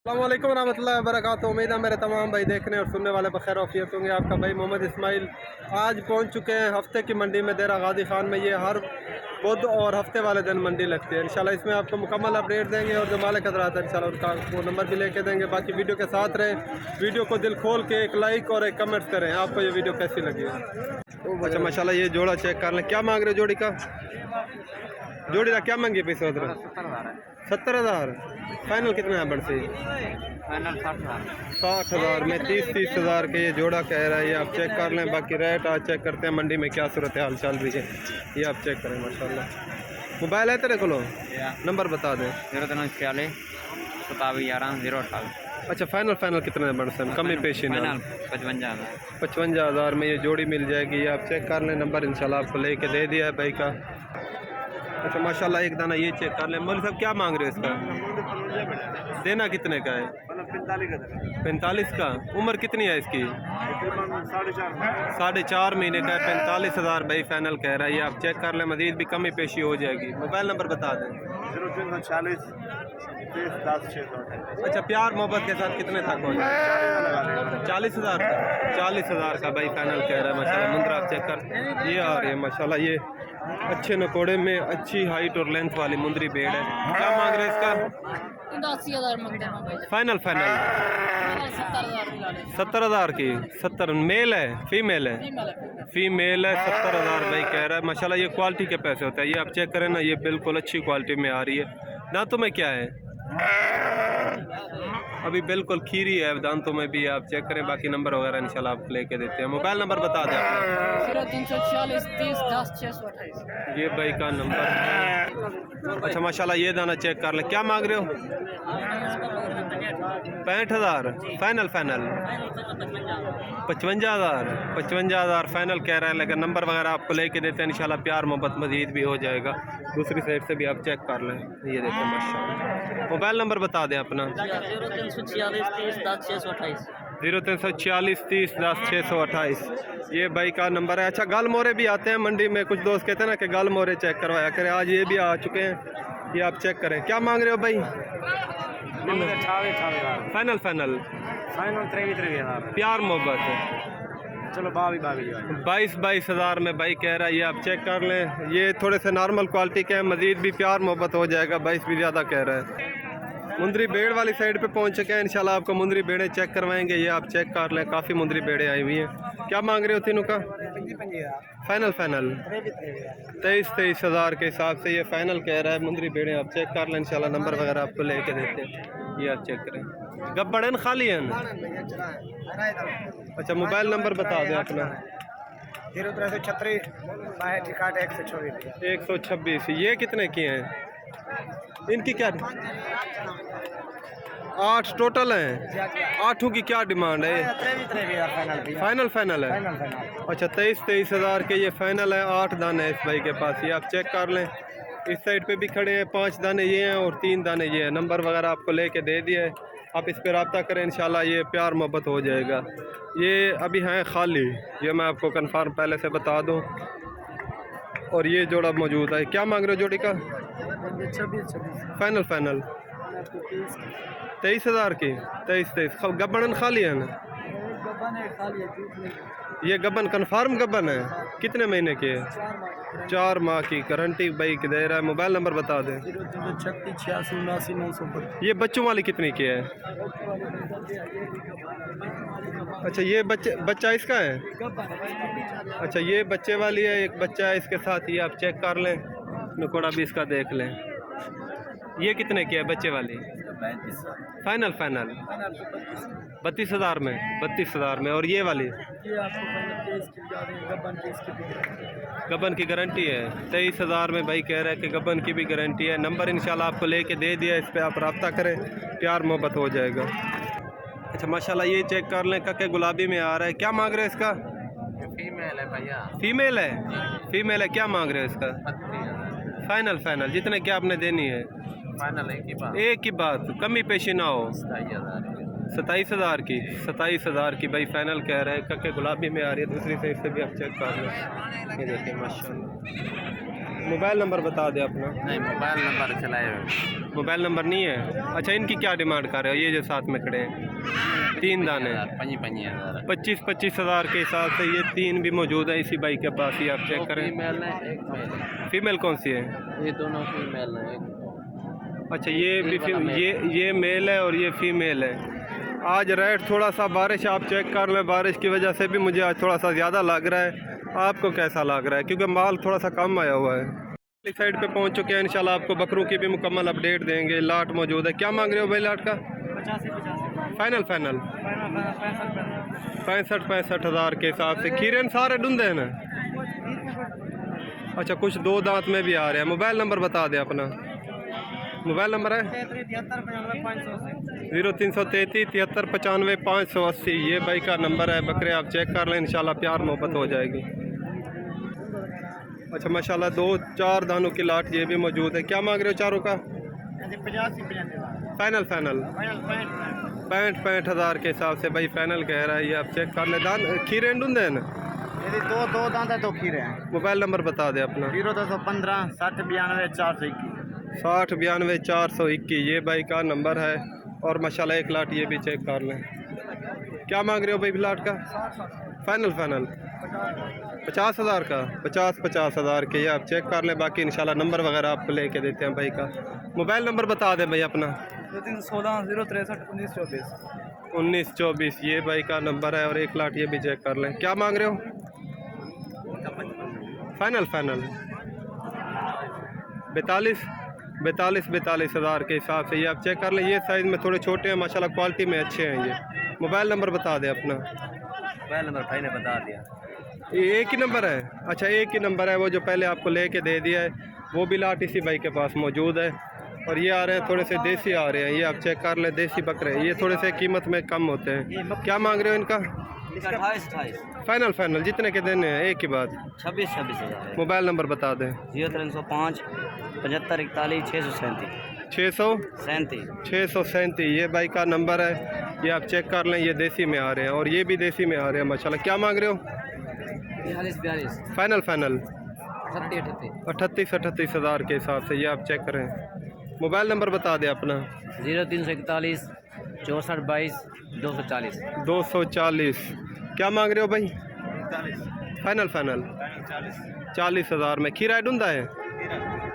अस्सलामुअलैकुम रहमतुल्लाहि व बरकातुहू। उम्मीद है मेरे तमाम भाई देखने और सुनने वाले बखैर औफियत होंगे। आपका भाई मोहम्मद इस्माइल आज पहुंच चुके हैं हफ्ते की मंडी में देरा गाजी खान में। ये हर बुध और हफ्ते वाले दिन मंडी लगती है। इंशाल्लाह इसमें आपको मुकम्मल अपडेट देंगे और जो मालिक हज़रात है इंशाल्लाह उनका वो नंबर भी लेके देंगे। बाकी वीडियो के साथ रहें, वीडियो को दिल खोल के एक लाइक और एक कमेंट करें आपको ये वीडियो कैसी लगी। अच्छा माशाल्लाह ये जोड़ा चेक कर लें। क्या मांग रहे हो जोड़ी का? जोड़ी का क्या मांगी पैसे उधर? 70,000। फाइनल कितना है बढ़ से? फाइनल 60,000 में 30,000 के ये जोड़ा कह रहा है। ये आप चेक कर लें। बाकी रेट आज चेक करते हैं मंडी में क्या सूरत हाल चल रही है, ये आप चेक करें। माशाल्लाह मोबाइल है तेरे को? नंबर बता दें। 0346 27 11 028। अच्छा फाइनल कितना है बढ़ से? कमी पेशी ना 55,000 में ये जोड़ी मिल जाएगी। ये आप चेक कर लें। नंबर इंशाल्लाह आपको लेके दे दिया है भाई का। अच्छा माशाल्लाह एक दाना ये चेक कर लें। मौलवी साहब क्या मांग रहे हो इसका? देना कितने का है? 45 का। उम्र कितनी है इसकी? 4.5 महीने का है। 45,000 भाई फाइनल कह रहा है। ये आप चेक कर लें, मजीद भी कमी पेशी हो जाएगी। मोबाइल नंबर बता दें। 0340 10 अच्छा प्यार मोहब्बत के साथ कितने तक हो जाए? 40,000 का। 40,000 का भाई फाइनल कह रहा है। माशाल्लाह मुंद्रा आप चेक कर, ये आ रही है माशाल्लाह। ये अच्छे नकोड़े में अच्छी हाइट और लेंथ वाली मुंदरी भेड़ है। क्या मांग रहे हैं इसका? 80,000 फाइनल 70,000 की। 70 मेल है फीमेल है? फीमेल है। 70,000 भाई कह रहा है। माशाल्लाह ये क्वालिटी के पैसे होते हैं। ये आप चेक करें ना, ये बिल्कुल अच्छी क्वालिटी में आ रही है। दांतों में क्या है? अभी बिल्कुल खीरी है दांतों में भी। आप चेक करें। बाकी नंबर वगैरह इंशाल्लाह आप लेके देते हैं। मोबाइल नंबर बता दें अपना। 0346 30 10 628। ये भाई का नंबर है। अच्छा माशाल्लाह ये दाना चेक कर लें। क्या मांग रहे हो? 65,000 फाइनल 55,000 फाइनल कह रहा है। लेकिन नंबर वगैरह आपको लेके देते हैं इंशाल्लाह। प्यार मोहब्बत मजीद भी हो जाएगा। दूसरी साइड से भी आप चेक कर लें। ये देखें माशाल्लाह। मोबाइल नंबर बता दें अपना। 0346 30 10 628। 0346 30 10 628 ये भाई का नंबर है। अच्छा गाल मोरे भी आते हैं मंडी में। कुछ दोस्त कहते हैं ना कि गाल मोरे चेक करवाया करें। आज ये भी आ चुके हैं। ये आप चेक करें। क्या मांग रहे हो भाई? फाइनल 23 प्यार मोहब्बत चलो 22,000 में भाई कह रहा है। ये आप चेक कर लें। ये थोड़े से नॉर्मल क्वालिटी के हैं, मजीद भी प्यार मोहब्बत हो जाएगा। 22 भी ज़्यादा कह रहा है। मुंदरी बेड़ वाली साइड पे पहुंच चुके हैं। इंशाल्लाह आपको मुंदरी बेड़े चेक करवाएंगे। ये आप चेक कर लें। काफ़ी मुंदरी बेड़े आई हुई हैं। क्या मांग रहे हो तीनों का? फाइनल 23,000 के हिसाब से ये फाइनल कह रहा है। मुंदरी बेड़े आप चेक कर लें इंशाल्लाह। नंबर वगैरह आपको लेके देते हैं। ये आप चेक करें। गब्बड़न खाली हैं? अच्छा मोबाइल नंबर बता दें अपना। 0336 126। ये कितने की हैं? इनकी क्या 8 टोटल हैं। 8 की क्या डिमांड है? फाइनल है। अच्छा 23,000 के ये फाइनल है। 8 दाने हैं इस भाई के पास। ये आप चेक कर लें। इस साइड पे भी खड़े हैं। 5 दाने ये हैं और 3 दाने ये हैं। नंबर वगैरह आपको लेके दे दिया है। आप इस पर रब्ता करें इंशाल्लाह। ये प्यार मोहब्बत हो जाएगा। ये अभी हैं खाली, ये मैं आपको कंफर्म पहले से बता दूं। और ये जोड़ा मौजूद है। क्या मांग रहे हो जोड़ी का? 26 फाइनल 23,000 की। 23 गब्बन खाली है ना? ये गब्बन कन्फर्म गब्बन है। कितने महीने की है? 4 माह की गारंटी भाई दे रहा है। मोबाइल नंबर बता दें। 36 86 79 900। ये बच्चों वाली कितनी की है? अच्छा ये बच्चा इसका है? अच्छा ये बच्चे वाली है। एक बच्चा है इसके साथ। ये आप चेक कर लें। नकोड़ा भी इसका देख लें। ये कितने की है बच्चे वाली? फाइनल 32,000 में। 32,000 में। और ये वाली गबन की गारंटी है। 23,000 में भाई कह रहा है कि गबन की भी गारंटी है। नंबर इंशाल्लाह आपको लेके दे दिया। इस पर आप रब्ता करें। प्यार मोहब्बत हो जाएगा। अच्छा माशाल्लाह ये चेक कर लें। कके गुलाबी में आ रहा है। क्या मांग रहे हैं इसका? फीमेल है भैया। फीमेल है। क्या मांग रहे हैं इसका? फाइनल जितने क्या आपने देनी है? फाइनल एक ही बात कमी पेशी ना हो। 27,000 की। 27,000 की भाई फाइनल कह रहे हैं। कके गुलाबी में आ रही है। दूसरी साइड से भी आप चेक कर लें। ये देखिए माशाल्लाह मोबाइल नंबर बता दें अपना। नहीं मोबाइल नंबर चलाए हुए मोबाइल नंबर नहीं है। अच्छा, इनकी क्या डिमांड कर रहे हो? ये जो साथ में खड़े हैं 3 दाने 25,000 25 हज़ार के हिसाब से ये 3 भी मौजूद है इसी भाई के पास ही, आप चेक करें। फीमेल है एक मेल है। फीमेल कौन सी है? ये दोनों फीमेल है। अच्छा, ये भी ये मेल है और ये फीमेल है। आज रेट थोड़ा सा बारिश आप चेक कर लें, बारिश की वजह से भी मुझे आज थोड़ा सा ज़्यादा लग रहा है। आपको कैसा लग रहा है? क्योंकि माल थोड़ा सा कम आया हुआ है। इस साइड पे पहुंच चुके हैं। इंशाल्लाह आपको बकरों की भी मुकम्मल अपडेट देंगे। लाट मौजूद है। क्या मांग रहे हो भाई लाट का? 85 फाइनल 65 हज़ार के हिसाब से। खीरे सारे डूंदे हैं ना? अच्छा, कुछ 2 दांत में भी आ रहे हैं। मोबाइल नंबर बता दें अपना। मोबाइल नंबर है 0333 73 580। ये भाई का नंबर है। बकरे आप चेक कर लें, इंशाल्लाह प्यार मोहब्बत हो जाएगी। अच्छा माशाल्लाह 2-4 दानों की लाट ये भी मौजूद है। क्या मांग रहे हो चारों का? फाइनल 65 हज़ार के हिसाब से भाई फाइनल कह रहा है। ये आप चेक कर लें। दान खीरे डूंदे हैं ना? यदि दो दांत है तो खीरे हैं। मोबाइल नंबर बता दें अपना। 0215 60 92 421 60 92 421। ये भाई का नंबर है। और माशाल्लाह एक लाट ये भी चेक कर लें। क्या मांग रहे हो भाई लाट का? फाइनल 50 हज़ार का। 50 हज़ार के ये आप चेक कर लें। बाकी इंशाल्लाह नंबर वगैरह आपको लेके देते हैं भाई का। मोबाइल नंबर बता दें भाई अपना। 316 063 1924 1924। ये भाई का नंबर है। और एक लाट ये भी चेक कर लें। क्या मांग रहे हो? फाइनल 42 हज़ार के हिसाब से ये आप चेक कर लें। ये साइज़ में थोड़े छोटे हैं, माशाल्लाह क्वालिटी में अच्छे हैं ये। मोबाइल नंबर बता दें अपना। मोबाइल नंबर भाई ने बता दिया। ये एक ही नंबर है? अच्छा, एक ही नंबर है। वो जो पहले आपको लेके दे दिया है वो भी लाट इसी भाई के पास मौजूद है। और ये आ रहे हैं थोड़े से देसी आ रहे हैं। ये आप चेक कर लें, देसी बकरे। ये थोड़े से कीमत में कम होते हैं। क्या मांग रहे हो इनका? 28 फाइनल जितने के देने हैं एक ही बात। 26 हज़ार। मोबाइल नंबर बता दें। 0305 75 41 637 637। ये भाई का नंबर है। ये आप चेक कर लें। ये देसी में आ रहे हैं और ये भी देसी में आ रहे हैं माशाल्लाह। क्या मांग रहे हो? 42 फाइनल 38 38 हज़ार के हिसाब से ये आप चेक करें। मोबाइल नंबर बता दें अपना। 0341 64 22 240 240। क्या मांग रहे हो भाई? फाइनल 40 हज़ार में। खीरा ढूंढा है?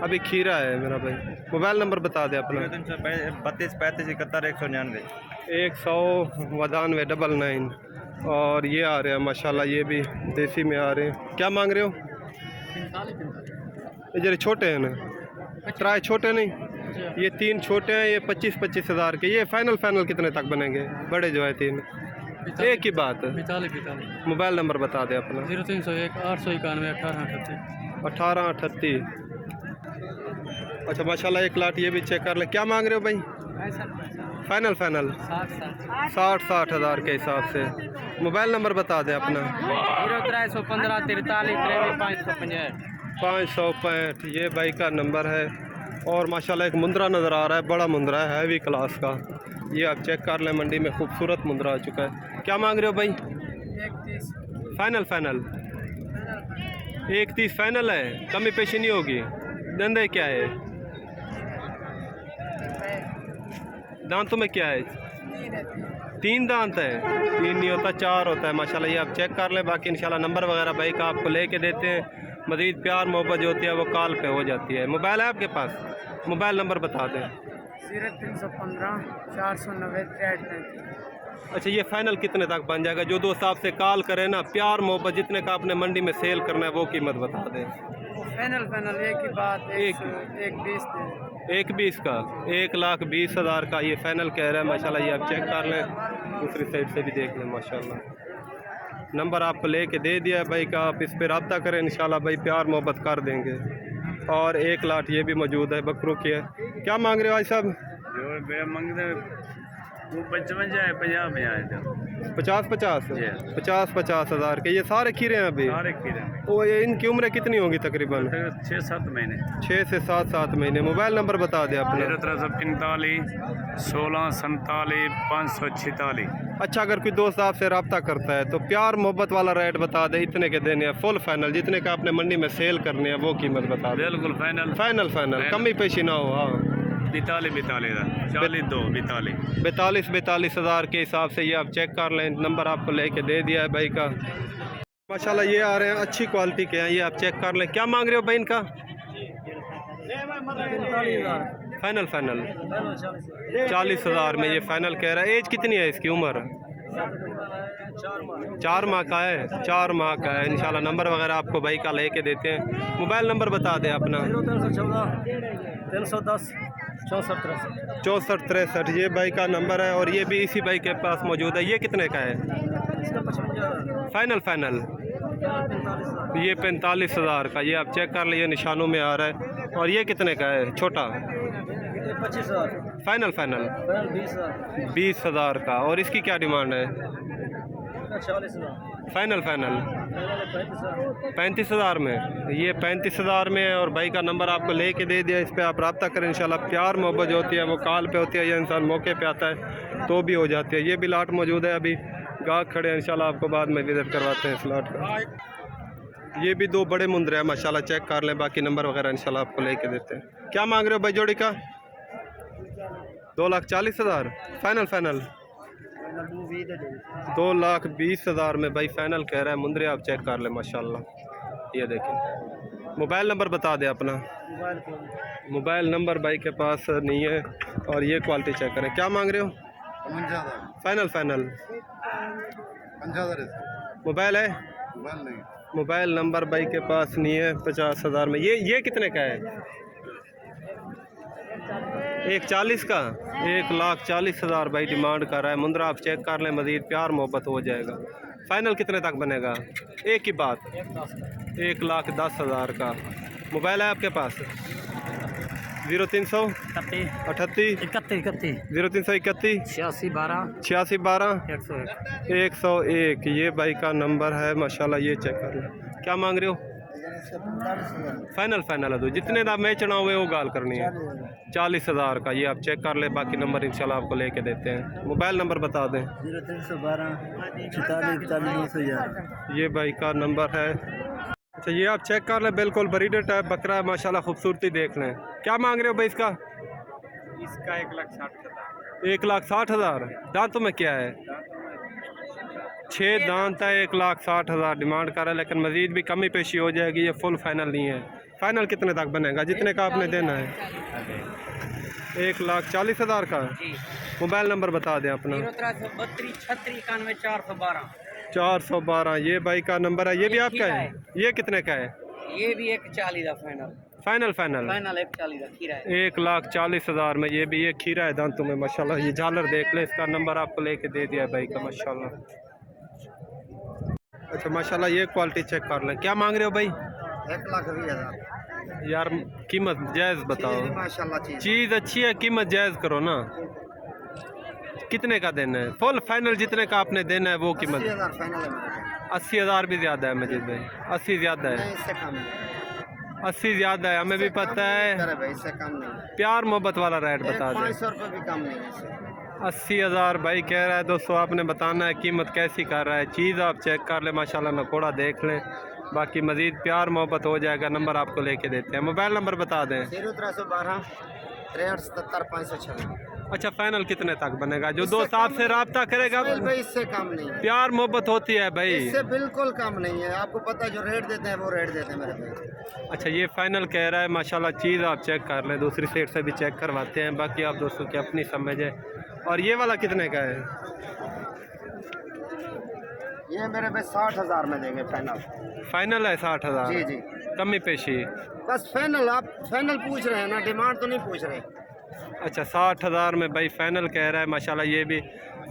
अभी खीरा है मेरा भाई। मोबाइल नंबर बता दें अपना। 32 35 71 199 199 और ये आ रहे हैं माशाल्लाह। ये भी देसी में आ रहे हैं। क्या मांग रहे हो? ये जरा छोटे हैं ना? ट्राई छोटे नहीं, ये 3 छोटे हैं। ये 25 हज़ार के। ये फाइनल कितने तक बनेंगे? बड़े जो है 3 एक ही बात है। 45 मोबाइल नंबर बता दें अपना। 0301 891 1838। अच्छा माशाल्लाह एक लाट ये भी चेक कर ले। क्या मांग रहे हो भाई? फाइनल 60 हज़ार के हिसाब से। मोबाइल नंबर बता दें अपना। 0315 43 565 565। ये भाई का नंबर है। और माशाल्लाह एक मुंद्रा नज़र आ रहा है, बड़ा मुंद्रा है, हैवी क्लास का। ये आप चेक कर लें, मंडी में खूबसूरत मुंद्रा आ चुका है। क्या मांग रहे हो भाई? 31 फाइनल 31 फाइनल है। कमी पेशी नहीं होगी। धंधे क्या है? दांतों में क्या है? 3 दांत है। 3 नहीं होता, 4 होता है माशाल्लाह। ये आप चेक कर लें। बाकी इंशाल्लाह नंबर वगैरह भाई का आपको लेके देते हैं। मज़ीद प्यार मोहब्बत जो होती है वो कॉल पे हो जाती है। मोबाइल है आपके पास? मोबाइल नंबर बता दें। 0315 490 63। अच्छा, ये फाइनल कितने तक बन जाएगा? जो दोस्त आपसे कॉल करें ना, प्यार मोहब्बत जितने का आपने मंडी में सेल करना है वो कीमत बता दें। फाइनल एक ही बात। एक 120 का 1,20,000 का ये फाइनल कह रहा है माशाल्लाह। ये आप चेक कर लें, दूसरी साइड से भी देख लें माशाल्लाह। नंबर आपको लेके दे दिया है भाई का, आप इस पर रब्ता करें, इंशाल्लाह भाई प्यार मोहब्बत कर देंगे। और एक लाट ये भी मौजूद है, बकरों की है। क्या मांग रहे हो भाई साहब? जो मंगते वो 55 है 50 में आए थे 50-50 जी। 50-50 हज़ार के ये सारे खीरे हैं अभी। सारे खीरे वो ये इनकी उम्र कितनी होगी तकरीबन? 6-7 महीने 6 से 7 महीने। मोबाइल नंबर बता दें अपना। 1345 16 47 546। अच्छा, अगर कोई दोस्त आपसे रब्ता करता है तो प्यार मोहब्बत वाला रेट बता दे, इतने के देने हैं फुल फाइनल, जितने का आपने मंडी में सेल करने हैं वो कीमत बता दे। बिल्कुल फाइनल फाइनल फाइनल कमी पेशी ना हो। हाँ 42 हज़ार के हिसाब से ये आप चेक कर लें। नंबर आपको लेके दे दिया है भाई का। माशाल्लाह ये आ रहे हैं अच्छी क्वालिटी के हैं, ये आप चेक कर लें। क्या मांग रहे हो भाई इनका? फाइनल 40 हज़ार में ये फाइनल कह रहा है। एज कितनी है इसकी? उम्र 4 माह का है। 4 माह का है। इंशाल्लाह नंबर वगैरह आपको भाई का लेके देते हैं। मोबाइल नंबर बता दें अपना। 6463 ये भाई का नंबर है और ये भी इसी भाई के पास मौजूद है। ये कितने का है? फाइनल ये 45 हज़ार का। ये आप चेक कर लीजिए, निशानों में आ रहा है। और ये कितने का है छोटा? 25,000 फाइनल 20 हज़ार का। और इसकी क्या डिमांड है? 40,000 फाइनल 35 हज़ार में। ये 35 हज़ार में है और भाई का नंबर आपको लेके दे दिया। इस पर आप रब्ता करें। इंशाल्लाह प्यार मोहब्बत जो होती है वो कॉल पे होती है या इंसान मौके पे आता है तो भी हो जाती है। ये भी लाट मौजूद है, अभी गाहक खड़े हैं। इंशाल्लाह आपको बाद में विजिट करवाते हैं इस लाट का। ये भी 2 बड़े मुंदरे हैं माशाल्लाह, चेक कर लें। बाकी नंबर वगैरह इंशाल्लाह आपको लेके देते हैं। क्या मांग रहे हो भाई जोड़ी का? 2,40,000 फाइनल 2,20,000 में भाई फाइनल कह रहा है। मुंदरे आप चेक कर लें माशाल्लाह। ये देखें। मोबाइल नंबर बता दें अपना। मोबाइल नंबर भाई के पास नहीं है। और ये क्वालिटी चेक करें। क्या मांग रहे हो? फाइनल मोबाइल है? मोबाइल नंबर भाई के पास नहीं है। 50 हज़ार में। ये कितने का है? 1,40 का। 1,40,000 भाई डिमांड कर रहा है। मुंद्रा आप चेक कर लें, मज़ीद प्यार मोहब्बत हो जाएगा। फाइनल कितने तक बनेगा? एक ही बात 1,10,000 का। मोबाइल है आपके पास? 0338 31 0331 86 12 8612 101। ये भाई का नंबर है माशाल्लाह। ये चेक कर लें। क्या मांग रहे हो? फाइनल है। तो जितने का मैच ना हुए वो गाल करनी है। 40 हज़ार का। ये आप चेक कर ले। बाकी नंबर इंशाल्लाह आपको लेके देते हैं। मोबाइल नंबर बता दें। 0312 ये भाई का नंबर है। अच्छा, ये आप चेक कर लें। बिल्कुल ब्रीडर टाइप बकरा है माशाल्लाह, खूबसूरती देख लें। क्या मांग रहे हो भाई इसका? 1,60,000। दांतों में क्या है? 6 दांत है। 1,60,000 डिमांड कर रहा है, लेकिन मज़ीद भी कमी पेशी हो जाएगी। ये फुल फाइनल नहीं है। फाइनल कितने तक बनेगा? जितने का आपने देना है। 1,40,000 का। मोबाइल नंबर बता दें अपना। 412 ये भाई का नंबर है। ये भी आपका है? ये कितने का है? ये भी 1,40 का फाइनल 1,40 का खीरा है। 1,40,000 में। ये भी ये खीरा है दांतों में माशाल्लाह। ये झालर देख ले। इसका नंबर आपको लेके दे दिया भाई का माशाल्लाह। अच्छा माशाल्लाह, ये क्वालिटी चेक कर लें। क्या मांग रहे हो भाई? 1,20,000 यार कीमत जायज़ बताओ। माशाल्लाह चीज़ अच्छी है, कीमत जायज़ करो ना। कितने का देना है? फुल फाइनल जितने का आपने देना है वो कीमत। 80,000 फाइनल है मेरे 80,000 भी ज़्यादा है मजीद भाई। 80 ज़्यादा है। इससे कम नहीं। 80 ज़्यादा है, हमें भी पता है। अरे भाई इससे कम नहीं। प्यार मोहब्बत वाला रेट बता दें। 500 रुपये भी कम नहीं है इससे। 80,000 भाई कह रहा है। दोस्तों आपने बताना है कीमत कैसी कर रहा है। चीज़ आप चेक कर लें माशाल्लाह, नकोड़ा देख लें। बाकी मज़ीद प्यार मोहब्बत हो जाएगा। नंबर आपको लेके देते हैं। मोबाइल नंबर बता दें। 0312 63 556। अच्छा, फाइनल कितने तक बनेगा? जो दोस्त आपसे रब्ता करेगा। भाई इससे कम नहीं है। प्यार मोहब्बत होती है भाई। इससे बिल्कुल कम नहीं है। आपको पता है जो रेट देते हैं वो रेट देते हैं मेरे भाई। अच्छा, ये फाइनल कह रहा है माशाल्लाह। चीज़ आप चेक कर लें, दूसरी साइड से भी चेक करवाते हैं। बाकी आप दोस्तों की अपनी समझ है। और ये वाला कितने का है? ये मेरे भाई 60,000 में देंगे फाइनल। फाइनल है 60,000। जी जी कमी पेशी। बस फाइनल। आप फाइनल पूछ रहे हैं ना, डिमांड तो नहीं पूछ रहे। अच्छा, 60,000 में भाई फाइनल कह रहा है माशाल्लाह। ये भी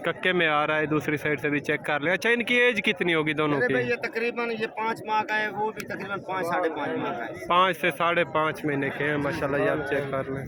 कक्के में आ रहा है, दूसरी साइड से भी चेक कर ले। अच्छा, इनकी एज कितनी होगी दोनों अरे की? भाई ये तकरीबन 5 माह का है, वो भी तकरीबन 5 साढ़े 5 माह का है। 5 से 5.5 महीने के हैं माशाल्लाह। ये आप चेक कर लें।